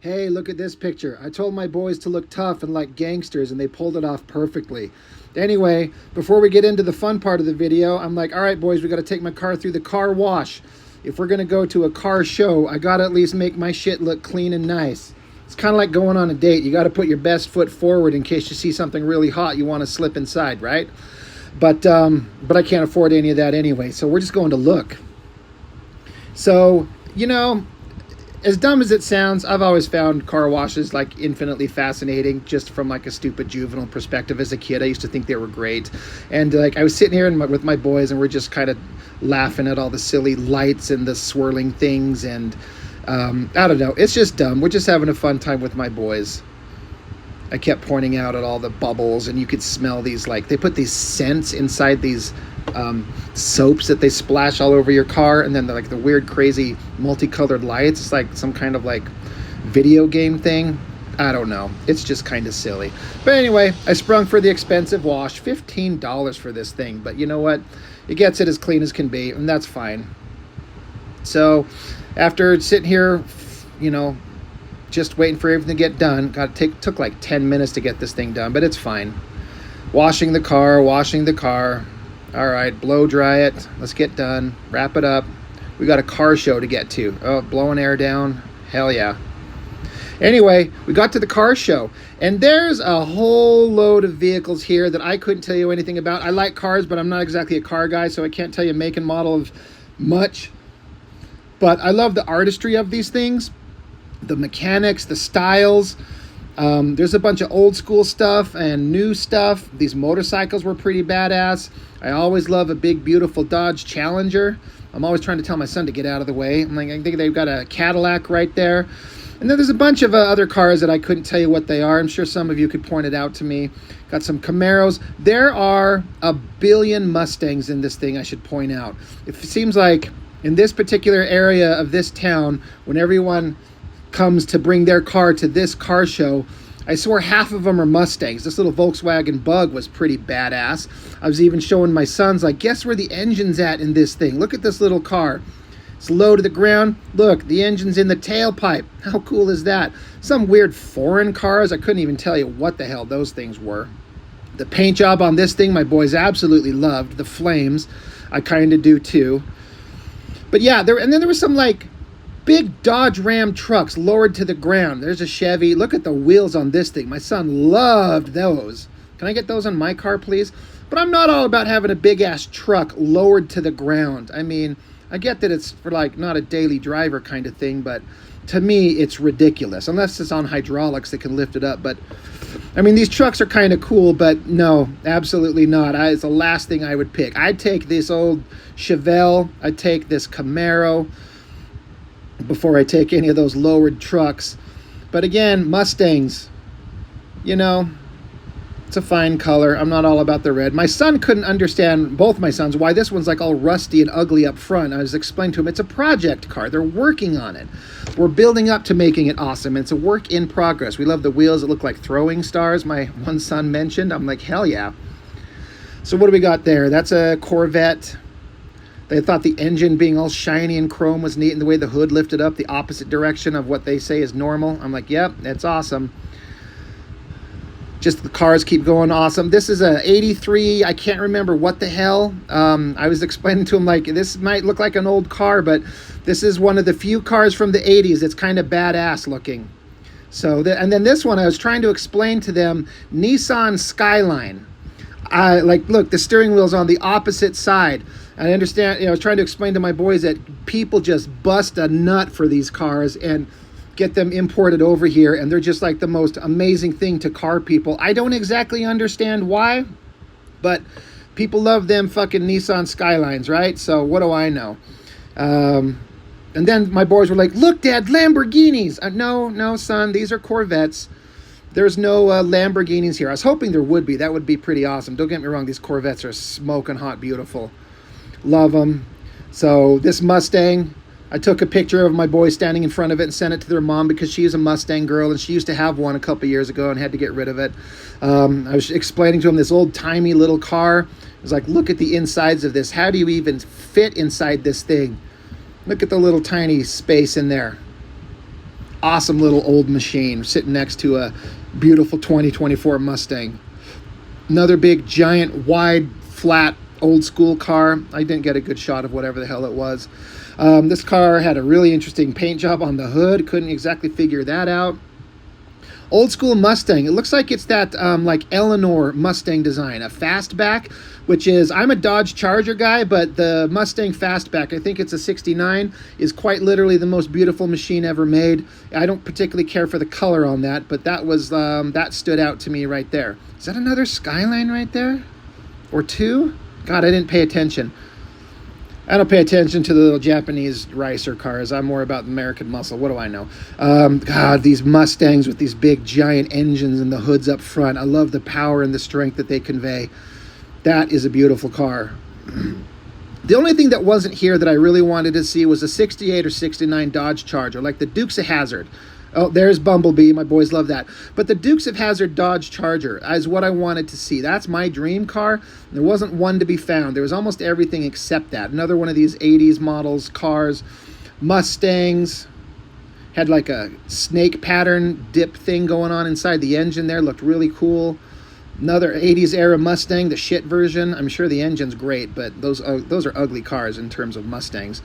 Hey, look at this picture. I told my boys to look tough and like gangsters, and they pulled it off perfectly. Anyway, before we get into the fun part of the video, I'm like, all right, boys, we got to take my car through the car wash. If we're going to go to a car show, I got to at least make my shit look clean and nice. It's kind of like going on a date. You got to put your best foot forward in case you see something really hot you want to slip inside, right? But I can't afford any of that anyway, so we're just going to look. So, as dumb as it sounds, I've always found car washes like infinitely fascinating, just from like a stupid juvenile perspective. As a kid, I used to think they were great, and like I was sitting here with my boys, and we're just kind of laughing at all the silly lights and the swirling things, and I don't know, it's just dumb. We're just having a fun time with my boys. I kept pointing out at all the bubbles, and you could smell these, like, they put these scents inside these soaps that they splash all over your car, and then like the weird, crazy, multicolored lights. It's like some kind of like video game thing. I don't know. It's just kind of silly. But anyway, I sprung for the expensive wash. $15 for this thing. But you know what? It gets it as clean as can be, and that's fine. So after sitting here, just waiting for everything to get done. Took like 10 minutes to get this thing done, but it's fine. Washing the car. All right, blow dry it. Let's get done. Wrap it up. We got a car show to get to. Oh, blowing air down. Hell yeah. Anyway, we got to the car show, and there's a whole load of vehicles here that I couldn't tell you anything about. I like cars, but I'm not exactly a car guy, so I can't tell you make and model of much. But I love the artistry of these things, the mechanics, the styles. There's a bunch of old school stuff and new stuff. These motorcycles were pretty badass. I always love a big, beautiful Dodge Challenger. I'm always trying to tell my son to get out of the way. I think they've got a Cadillac right there. And then there's a bunch of other cars that I couldn't tell you what they are. I'm sure some of you could point it out to me. Got some Camaros. There are a billion Mustangs in this thing, I should point out. It seems like in this particular area of this town, when everyone comes to bring their car to this car show, I swear half of them are Mustangs. This little Volkswagen Bug was pretty badass. I was even showing my sons, like, guess where the engine's at in this thing? Look at this little car. It's low to the ground. Look, the engine's in the tailpipe. How cool is that? Some weird foreign cars. I couldn't even tell you what the hell those things were. The paint job on this thing, my boys absolutely loved. The flames, I kind of do too. But yeah, and then there was some like big Dodge Ram trucks lowered to the ground. There's a Chevy. Look at the wheels on this thing. My son loved those. Can I get those on my car, please? But I'm not all about having a big-ass truck lowered to the ground. I mean, I get that it's for, like, not a daily driver kind of thing, but to me, it's ridiculous. Unless it's on hydraulics that can lift it up. But, I mean, these trucks are kind of cool, but no, absolutely not. It's the last thing I would pick. I'd take this old Chevelle. I'd take this Camaro before I take any of those lowered trucks. But again, Mustangs, it's a fine color. I'm not all about the red. My son couldn't understand, both my sons, why this one's like all rusty and ugly up front. I was explaining to him, it's a project car. They're working on it. We're building up to making it awesome. It's a work in progress. We love the wheels that look like throwing stars, my one son mentioned. I'm like, hell yeah. So what do we got there? That's a Corvette. They thought the engine being all shiny and chrome was neat, and the way the hood lifted up the opposite direction of what they say is normal. I'm like, yep, that's awesome. Just the cars keep going awesome. This is a 83. I can't remember what the hell. I was explaining to him, like, this might look like an old car, but this is one of the few cars from the 80s that's kind of badass looking. So, and then this one, I was trying to explain to them, Nissan Skyline. Look, the steering wheel's on the opposite side. I understand, I was trying to explain to my boys that people just bust a nut for these cars and get them imported over here, and they're just like the most amazing thing to car people. I don't exactly understand why, but people love them fucking Nissan Skylines, right? So what do I know? And then my boys were like, look, Dad, Lamborghinis. No, son, these are Corvettes. There's no Lamborghinis here. I was hoping there would be. That would be pretty awesome. Don't get me wrong. These Corvettes are smoking hot, beautiful. Love them. So this Mustang, I took a picture of my boy standing in front of it and sent it to their mom because she's a Mustang girl, and she used to have one a couple years ago and had to get rid of it. I was explaining to him this old-timey little car. I was like, look at the insides of this. How do you even fit inside this thing? Look at the little tiny space in there. Awesome little old machine sitting next to a beautiful 2024 Mustang. Another big, giant, wide, flat, old school car. I didn't get a good shot of whatever the hell it was. This car had a really interesting paint job on the hood. Couldn't exactly figure that out. Old school Mustang. It looks like it's that like Eleanor Mustang design, a fastback, which is, I'm a Dodge Charger guy, but the Mustang fastback, I think it's a 69, is quite literally the most beautiful machine ever made. I don't particularly care for the color on that, but that was that stood out to me right there. Is that another Skyline right there? Or two? God, I didn't pay attention. I don't pay attention to the little Japanese ricer cars. I'm more about American muscle. What do I know? God, these Mustangs with these big giant engines and the hoods up front. I love the power and the strength that they convey. That is a beautiful car. The only thing that wasn't here that I really wanted to see was a 68 or 69 Dodge Charger, like the Dukes of Hazzard. Oh, there's Bumblebee. My boys love that. But the Dukes of Hazzard Dodge Charger is what I wanted to see. That's my dream car. There wasn't one to be found. There was almost everything except that. Another one of these 80s models cars. Mustangs. Had like a snake pattern dip thing going on inside the engine there. Looked really cool. Another 80s era Mustang, the shit version. I'm sure the engine's great, but those are ugly cars in terms of Mustangs.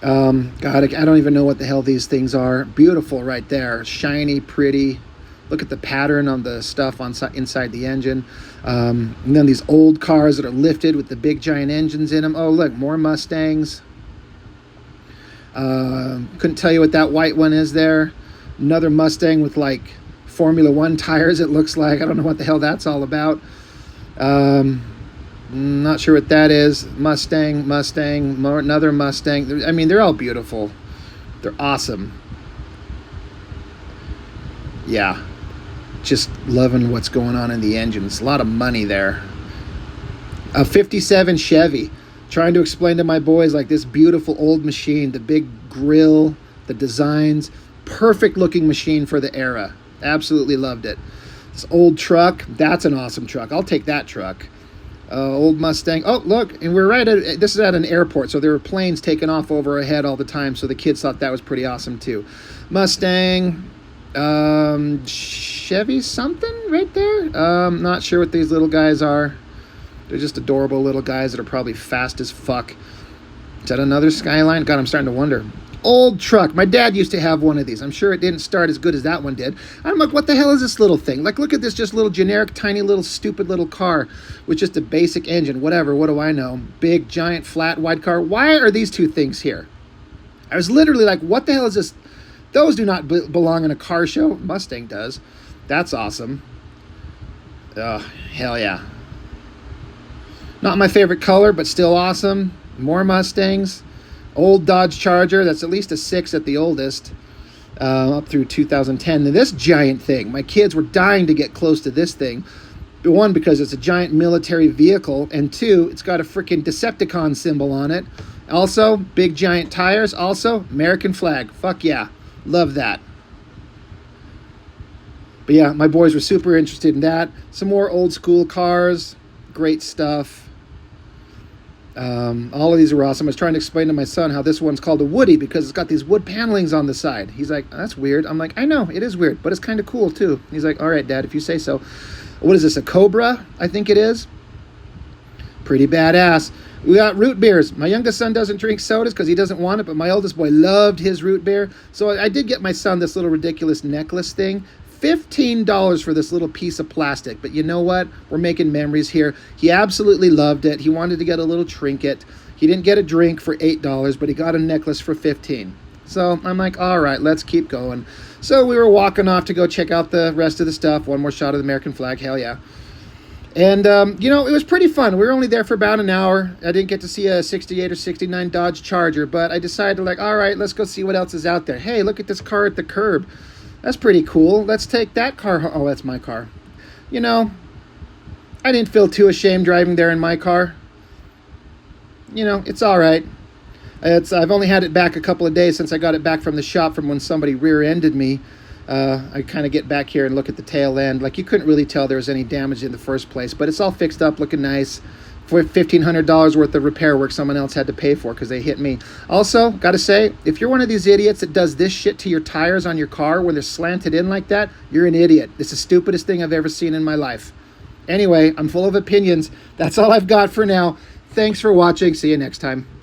God, I don't even know what the hell these things are. Beautiful right there. Shiny, pretty. Look at the pattern on the stuff inside the engine. And then these old cars that are lifted with the big giant engines in them. Oh, look, more Mustangs. Couldn't tell you what that white one is there. Another Mustang with like Formula One tires, it looks like. I don't know what the hell that's all about. Not sure what that is. Mustang, another Mustang. I mean, they're all beautiful. They're awesome. Yeah. Just loving what's going on in the engines. A lot of money there. A 57 Chevy. Trying to explain to my boys like this beautiful old machine, the big grill, the designs. Perfect looking machine for the era. Absolutely loved it. This old truck. That's an awesome truck. I'll take that truck. Old Mustang. Oh, look, and we're right at, this is at an airport, so there were planes taking off over our head all the time, so the kids thought that was pretty awesome too. Mustang, Chevy something right there. Not sure what these little guys are. They're just adorable little guys that are probably fast as fuck. Is that another Skyline? God, I'm starting to wonder. Old truck. My dad used to have one of these. I'm sure it didn't start as good as that one did. I'm like, what the hell is this little thing? Like, look at this just little generic, tiny little stupid little car with just a basic engine. Whatever, what do I know? Big, giant, flat, wide car. Why are these two things here? I was literally like, what the hell is this? Those do not belong in a car show. Mustang does. That's awesome. Oh, hell yeah. Not my favorite color, but still awesome. More Mustangs. Old Dodge Charger, that's at least a 6 at the oldest, up through 2010. And this giant thing, my kids were dying to get close to this thing. One, because it's a giant military vehicle, and two, it's got a freaking Decepticon symbol on it. Also, big giant tires. Also, American flag. Fuck yeah. Love that. But yeah, my boys were super interested in that. Some more old school cars. Great stuff. All of these are awesome. I was trying to explain to my son how this one's called a Woody because it's got these wood panelings on the side. He's like, that's weird. I'm like, I know, it is weird, but it's kind of cool too. He's like, all right, Dad, if you say so. What is this, a Cobra? I think it is. Pretty badass. We got root beers. My youngest son doesn't drink sodas because he doesn't want it, but my oldest boy loved his root beer. So I did get my son this little ridiculous necklace thing. $15 for this little piece of plastic, but you know what? We're making memories here. He absolutely loved it. He wanted to get a little trinket. He didn't get a drink for $8, but he got a necklace for $15. So I'm like, all right, let's keep going. So we were walking off to go check out the rest of the stuff. One more shot of the American flag. Hell yeah. And, you know, it was pretty fun. We were only there for about an hour. I didn't get to see a 68 or 69 Dodge Charger, but I decided, like, all right, let's go see what else is out there. Hey, look at this car at the curb. That's pretty cool. Let's take that car. Oh, that's my car. You know, I didn't feel too ashamed driving there in my car. You know, it's all right. I've only had it back a couple of days since I got it back from the shop from when somebody rear-ended me. I kind of get back here and look at the tail end. Like, you couldn't really tell there was any damage in the first place, but it's all fixed up, looking nice. for $1,500 worth of repair work someone else had to pay for because they hit me. Also, gotta say, if you're one of these idiots that does this shit to your tires on your car when they're slanted in like that, you're an idiot. It's the stupidest thing I've ever seen in my life. Anyway, I'm full of opinions. That's all I've got for now. Thanks for watching. See you next time.